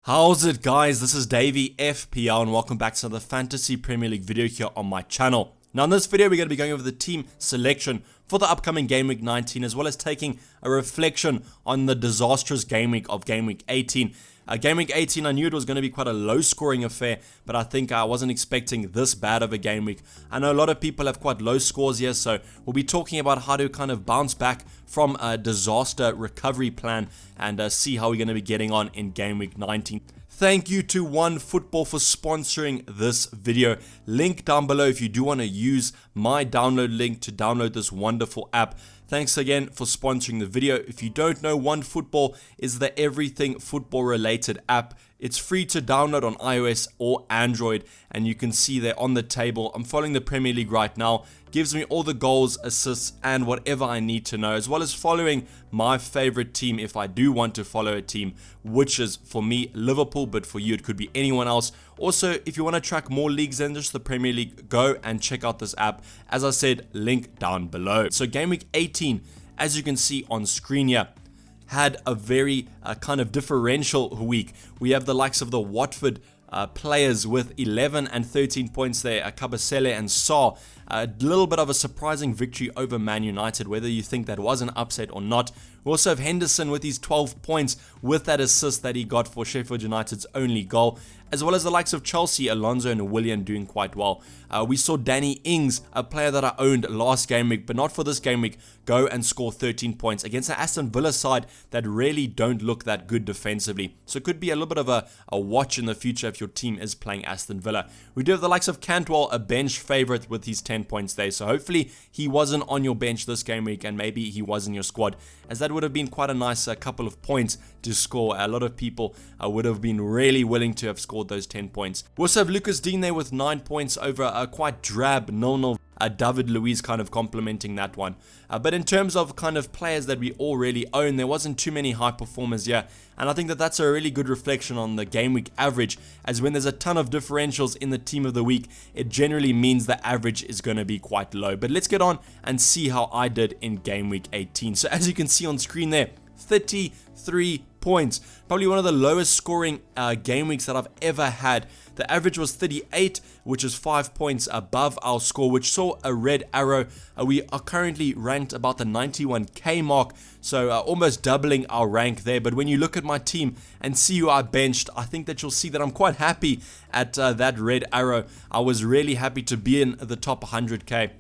How's it, guys? This is Dayvy FPL and welcome back to another Fantasy Premier League video here on my channel. Now in this video we're going to be going over the team selection for the upcoming Game Week 19 as well as taking a reflection on the disastrous Game Week of Game Week 18. Game Week 18, I knew it was going to be quite a low scoring affair, but I think I wasn't expecting this bad of a game week. I know a lot of people have quite low scores here, so we'll be talking about how to kind of bounce back from a disaster recovery plan and see how we're going to be getting on in Game Week 19. Thank you to OneFootball for sponsoring this video. Link down below if you do want to use my download link to download this wonderful app. Thanks again for sponsoring the video. If you don't know, OneFootball is the everything football related app. It's free to download on iOS or Android, and you can see there on the table. I'm following the Premier League right now. Gives me all the goals, assists, and whatever I need to know, as well as following my favorite team if I do want to follow a team, which is for me Liverpool, but for you it could be anyone else. Also, if you want to track more leagues than just the Premier League, go and check out this app. As I said, link down below. So Game Week 18, as you can see on screen here, had a very kind of differential week. We have the likes of the Watford players with 11 and 13 points there, Kabasele and Saar. A little bit of a surprising victory over Man United, whether you think that was an upset or not. We also have Henderson with his 12 points with that assist that he got for Sheffield United's only goal, as well as the likes of Chelsea, Alonso and Willian doing quite well. We saw Danny Ings, a player that I owned last game week, but not for this game week, go and score 13 points against an Aston Villa side that really don't look that good defensively. So it could be a little bit of a watch in the future if your team is playing Aston Villa. We do have the likes of Cantwell, a bench favourite with his 10 points there. So hopefully he wasn't on your bench this game week and maybe he was in your squad, as that would have been quite a nice couple of points to score. A lot of people would have been really willing to have scored those 10 points. We also have Lucas Dean there with 9 points over a quite drab 0-0. David Luiz kind of complementing that one. But in terms of kind of players that we all really own, there wasn't too many high performers here. And I think that that's a really good reflection on the game week average, as when there's a ton of differentials in the team of the week, it generally means the average is going to be quite low. But let's get on and see how I did in game week 18. So as you can see on screen there, 33 points. Probably one of the lowest scoring game weeks that I've ever had. The average was 38, which is 5 points above our score, which saw a red arrow. We are currently ranked about the 91k mark, so almost doubling our rank there. But when you look at my team and see who I benched, I think that you'll see that I'm quite happy at that red arrow. I was really happy to be in the top 100k.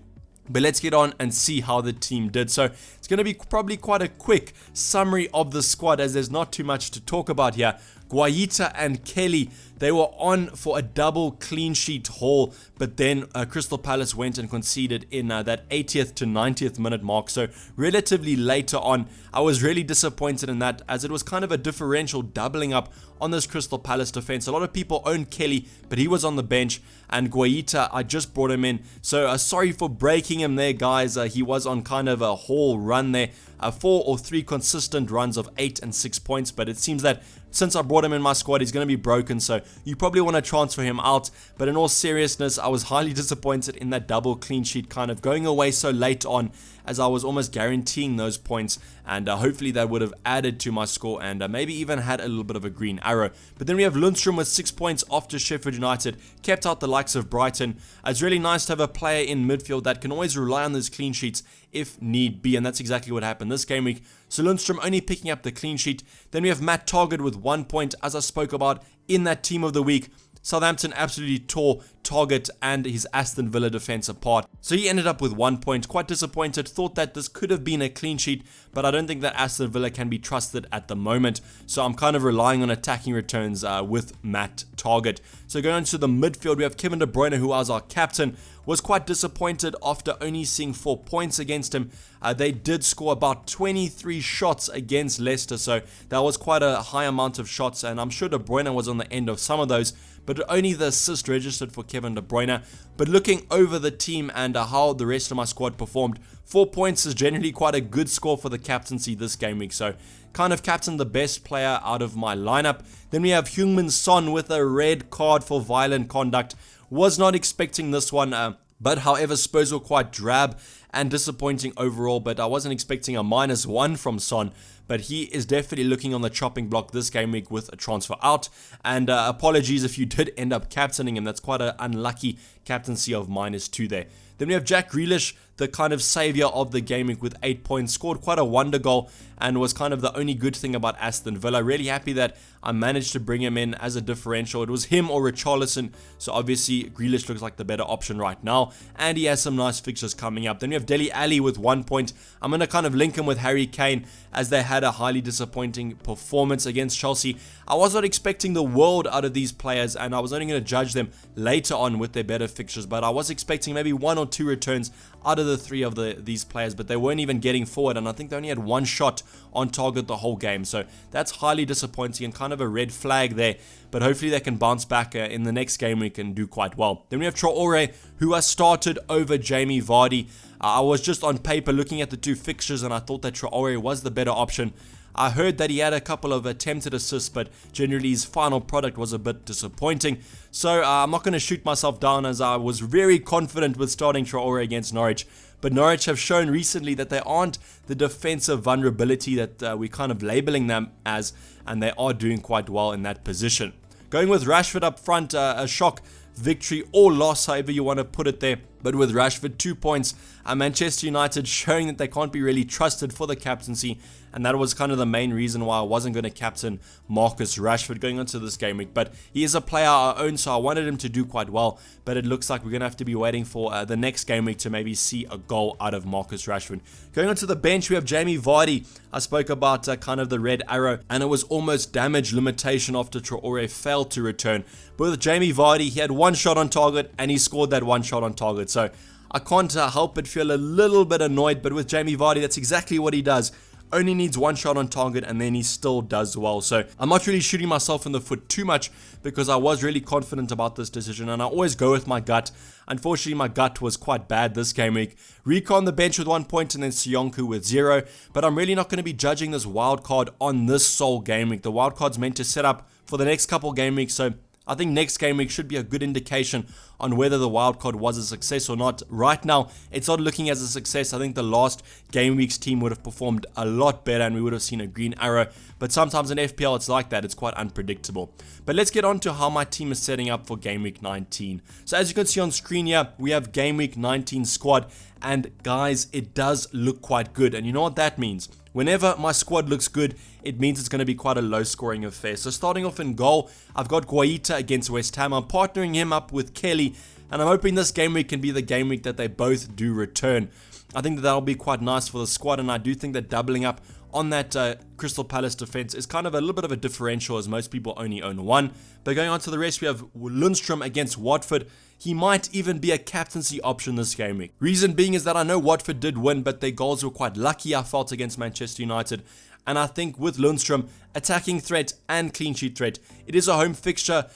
But let's get on and see how the team did. So it's going to be probably quite a quick summary of the squad, as there's not too much to talk about here. Guaita and Kelly, they were on for a double clean sheet haul, but then Crystal Palace went and conceded in that 80th to 90th minute mark. So relatively later on, I was really disappointed in that, as it was kind of a differential doubling up on this Crystal Palace defense. A lot of people own Kelly, but he was on the bench, and Guaita, I just brought him in. So sorry for breaking him there, guys. He was on kind of a haul run there, 4 or 3 consistent runs of 8 and 6 points, but it seems that since I brought him in my squad, he's going to be broken, so you probably want to transfer him out. But in all seriousness, I was highly disappointed in that double clean sheet kind of going away so late on, as I was almost guaranteeing those points, and hopefully that would have added to my score and maybe even had a little bit of a green arrow. But then we have Lundstrom with 6 points after Sheffield United kept out the likes of Brighton. It's really nice to have a player in midfield that can always rely on those clean sheets if need be, and that's exactly what happened this game week. So Lundstrom only picking up the clean sheet. Then we have Matt Target with 1 point, as I spoke about in that team of the week. Southampton absolutely tore Target and his Aston Villa defense apart. So he ended up with 1 point. Quite disappointed. Thought that this could have been a clean sheet, but I don't think that Aston Villa can be trusted at the moment. So I'm kind of relying on attacking returns with Matt Target. So going on to the midfield, we have Kevin De Bruyne, who was our captain. Was quite disappointed after only seeing 4 points against him. They did score about 23 shots against Leicester, so that was quite a high amount of shots, and I'm sure De Bruyne was on the end of some of those, but only the assist registered for Kevin De Bruyne. But looking over the team and how the rest of my squad performed, 4 points is generally quite a good score for the captaincy this game week, so kind of captained the best player out of my lineup. Then we have Heung-min Son with a red card for violent conduct. Was not expecting this one, but however, Spurs were quite drab and disappointing overall, but I wasn't expecting a -1 from Son. but he is definitely looking on the chopping block this game week with a transfer out. And apologies if you did end up captaining him. That's quite an unlucky captaincy of -2 there. Then we have Jack Relish, the kind of savior of the game week with 8 points, scored quite a wonder goal and was kind of the only good thing about Aston Villa. Really happy that I managed to bring him in as a differential. It was him or Richarlison, so obviously Grealish looks like the better option right now, and he has some nice fixtures coming up. Then we have Dele Alli with 1 point. I'm going to kind of link him with Harry Kane as they had a highly disappointing performance against Chelsea. I was not expecting the world out of these players, and I was only going to judge them later on with their better fixtures, but I was expecting maybe 1 or 2 returns out of the 3 of these players, but they weren't even getting forward, and I think they only had 1 shot on target the whole game, so that's highly disappointing and kind of a red flag there, but hopefully they can bounce back in the next game week and do quite well. Then we have Traore, who has started over Jamie Vardy. I was just on paper looking at the 2 fixtures, and I thought that Traore was the better option. I heard that he had a couple of attempted assists, but generally his final product was a bit disappointing. So I'm not going to shoot myself down, as I was very confident with starting Traore against Norwich. But Norwich have shown recently that they aren't the defensive vulnerability that we're kind of labeling them as, and they are doing quite well in that position. Going with Rashford up front, a shock victory or loss, however you want to put it there. But with Rashford 2 points, Manchester United showing that they can't be really trusted for the captaincy, and that was kind of the main reason why I wasn't going to captain Marcus Rashford going into this game week. But he is a player I own, so I wanted him to do quite well, but it looks like we're going to have to be waiting for the next game week to maybe see a goal out of Marcus Rashford. Going onto the bench, we have Jamie Vardy. I spoke about kind of the red arrow, and it was almost damage limitation after Traore failed to return. But with Jamie Vardy, he had 1 shot on target, and he scored that 1 shot on target. So I can't help but feel a little bit annoyed, but with Jamie Vardy, that's exactly what he does. Only needs 1 shot on target, and then he still does well. So I'm not really shooting myself in the foot too much, because I was really confident about this decision, and I always go with my gut. Unfortunately, my gut was quite bad this game week. Rico on the bench with 1 point, and then Sionku with 0. But I'm really not going to be judging this wild card on this sole game week. The wild card's meant to set up for the next couple game weeks, so I think next game week should be a good indication on whether the wildcard was a success or not. Right now, it's not looking as a success. I think the last game week's team would have performed a lot better and we would have seen a green arrow. But sometimes in FPL, it's like that. It's quite unpredictable. But let's get on to how my team is setting up for game week 19. So as you can see on screen here, we have game week 19 squad. And guys, it does look quite good. And you know what that means? Whenever my squad looks good, it means it's going to be quite a low-scoring affair. So starting off in goal, I've got Guaita against West Ham. I'm partnering him up with Kelly, and I'm hoping this game week can be the game week that they both do return. I think that that'll be quite nice for the squad, and I do think that doubling up on that Crystal Palace defense is kind of a little bit of a differential, as most people only own 1. But going on to the rest, we have Lundstrom against Watford. He might even be a captaincy option this game week. Reason being is that I know Watford did win, but their goals were quite lucky, I felt, against Manchester United. And I think with Lundstrom, attacking threat and clean sheet threat, it is a home fixture,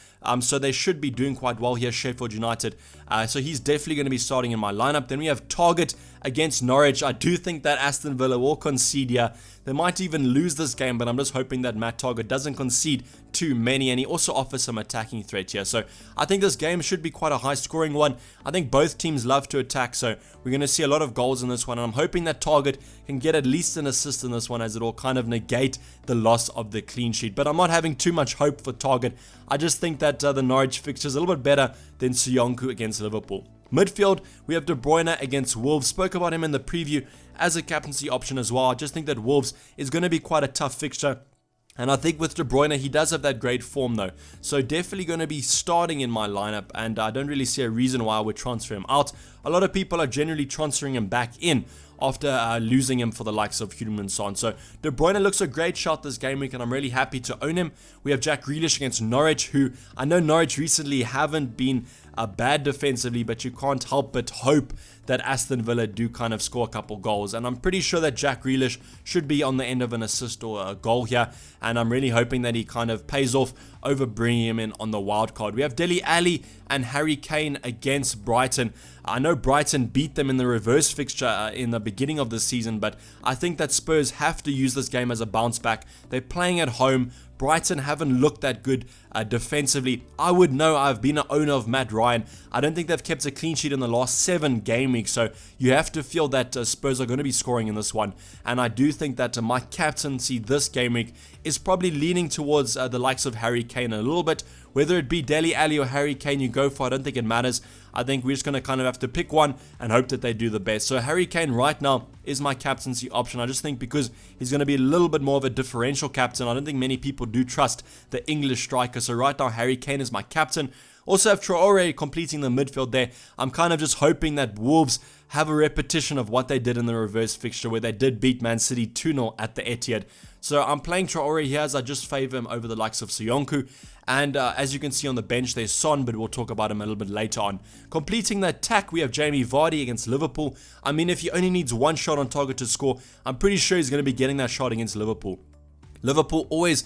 so they should be doing quite well here, Sheffield United. So he's definitely going to be starting in my lineup. Then we have Target against Norwich. I do think that Aston Villa will concede here. They might even lose this game, but I'm just hoping that Matt Target doesn't concede too many, and he also offers some attacking threat here. So I think this game should be quite a high-scoring one. I think both teams love to attack, so we're going to see a lot of goals in this one, and I'm hoping that Target can get at least an assist in this one, as it will kind of negate the loss of the clean sheet. But I'm not having too much hope for Target. I just think that the Norwich fixture is a little bit better than Sionku against Liverpool. Midfield, we have De Bruyne against Wolves. Spoke about him in the preview as a captaincy option as well. I just think that Wolves is going to be quite a tough fixture. And I think with De Bruyne, he does have that great form though. So definitely going to be starting in my lineup, and I don't really see a reason why I would transfer him out. A lot of people are generally transferring him back in after losing him for the likes of Heung-min and Son. So De Bruyne looks a great shot this game week, and I'm really happy to own him. We have Jack Relish against Norwich, who I know Norwich recently haven't been bad defensively, but you can't help but hope that Aston Villa do kind of score a couple goals. And I'm pretty sure that Jack Relish should be on the end of an assist or a goal here, and I'm really hoping that he kind of pays off over bringing him in on the wild card. We have Dele Alli and Harry Kane against Brighton. I know Brighton beat them in the reverse fixture in the beginning of the season, but I think that Spurs have to use this game as a bounce back. They're playing at home. Brighton haven't looked that good defensively. I would know. I've been an owner of Matt Ryan. I don't think they've kept a clean sheet in the last 7 game weeks, so you have to feel that Spurs are going to be scoring in this one. And I do think that my captaincy this game week is probably leaning towards the likes of Harry Kane a little bit. Whether it be Dele Alli or Harry Kane you go for, I don't think it matters. I think we're just going to kind of have to pick one and hope that they do the best. So Harry Kane right now is my captaincy option. I just think because he's going to be a little bit more of a differential captain, I don't think many people do trust the English striker. So right now Harry Kane is my captain. Also have Traore completing the midfield there. I'm kind of just hoping that Wolves have a repetition of what they did in the reverse fixture where they did beat Man City 2-0 at the Etihad. So I'm playing Traore here as I just favor him over the likes of Soyuncu. And as you can see on the bench, there's Son, but we'll talk about him a little bit later on. Completing the attack, we have Jamie Vardy against Liverpool. I mean, if he only needs one shot on target to score, I'm pretty sure he's going to be getting that shot against Liverpool. Liverpool always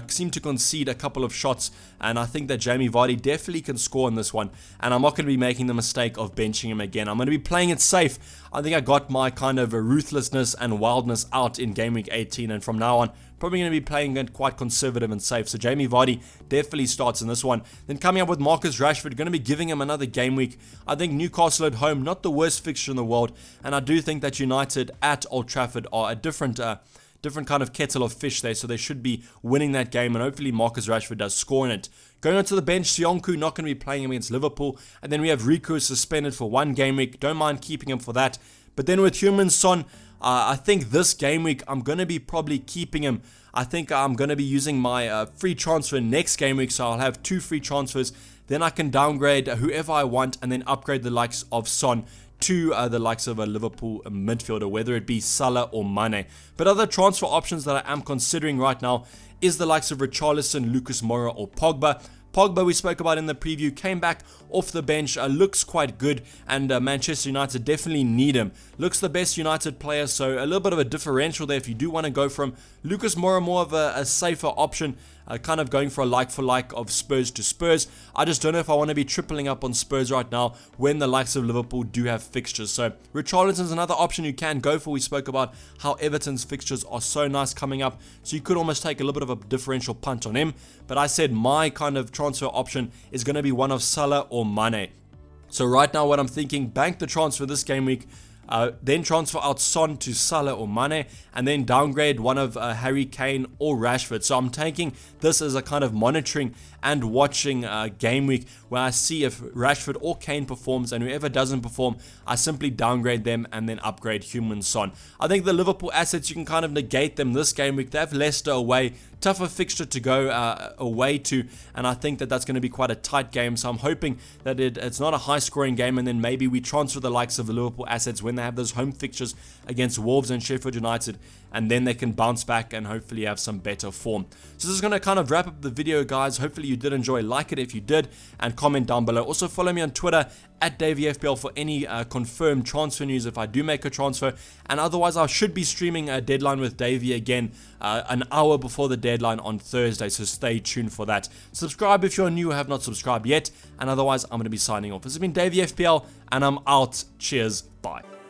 seem to concede a couple of shots, and I think that Jamie Vardy definitely can score in this one, and I'm not going to be making the mistake of benching him again. I'm going to be playing it safe. I think I got my kind of ruthlessness and wildness out in Game Week 18, and from now on, probably going to be playing it quite conservative and safe. So Jamie Vardy definitely starts in this one. Then coming up with Marcus Rashford, going to be giving him another game week. I think Newcastle at home, not the worst fixture in the world, and I do think that United at Old Trafford are a different kind of kettle of fish there, so they should be winning that game, and hopefully Marcus Rashford does score in it. Going on to the bench, Soyuncu not going to be playing against Liverpool, and then we have Rico suspended for 1 game week. Don't mind keeping him for that. But then with Heung-min Son, I think this game week I'm going to be probably keeping him. I think I'm going to be using my free transfer next game week, so I'll have 2 free transfers. Then I can downgrade whoever I want and then upgrade the likes of Son to the likes of a Liverpool midfielder, whether it be Salah or Mane. But other transfer options that I am considering right now is the likes of Richarlison, Lucas Moura or Pogba. Pogba, we spoke about in the preview, came back off the bench, looks quite good, and Manchester United definitely need him. Looks the best United player, so a little bit of a differential there if you do want to go from Lucas Moura, more of a safer option, kind of going for a like-for-like of Spurs to Spurs. I just don't know if I want to be tripling up on Spurs right now when the likes of Liverpool do have fixtures. So Richarlison's another option you can go for. We spoke about how Everton's fixtures are so nice coming up, so you could almost take a little bit of a differential punch on him. But I said my kind of transfer option is going to be one of Salah or Mane. So right now what I'm thinking, bank the transfer this game week, then transfer out Son to Salah or Mane, and then downgrade one of Harry Kane or Rashford. So I'm taking this as a kind of monitoring and watching game week where I see if Rashford or Kane performs, and whoever doesn't perform, I simply downgrade them and then upgrade Heung-min Son. I think the Liverpool assets, you can kind of negate them this game week. They have Leicester away, tougher fixture to go away to, and I think that that's going to be quite a tight game. So I'm hoping that it's not a high scoring game, and then maybe we transfer the likes of the Liverpool assets when they have those home fixtures against Wolves and Sheffield United, and then they can bounce back and hopefully have some better form. So this is going to kind of wrap up the video, guys. Hopefully you did enjoy. Like it if you did, and comment down below. Also follow me on Twitter at Dayvy Fpl for any confirmed transfer news if I do make a transfer, and otherwise I should be streaming a deadline with Dayvy again an hour before the deadline on Thursday, so stay tuned for that. Subscribe if you're new or have not subscribed yet, and otherwise I'm going to be signing off. This has been Dayvy Fpl, and I'm out. Cheers, bye.